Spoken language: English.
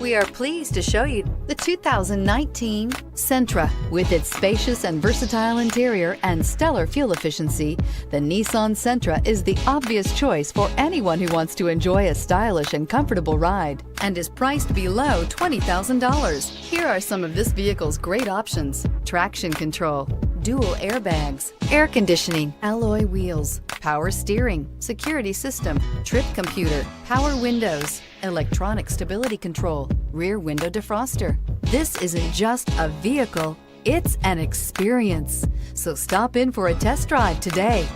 We are pleased to show you the 2019 Sentra. With its spacious and versatile interior and stellar fuel efficiency, the Nissan Sentra is the obvious choice for anyone who wants to enjoy a stylish and comfortable ride and is priced below $20,000. Here are some of this vehicle's great options: traction control, dual airbags, air conditioning, alloy wheels, power steering, security system, trip computer, power windows, electronic stability control, rear window defroster. This isn't just a vehicle, it's an experience. So stop in for a test drive today.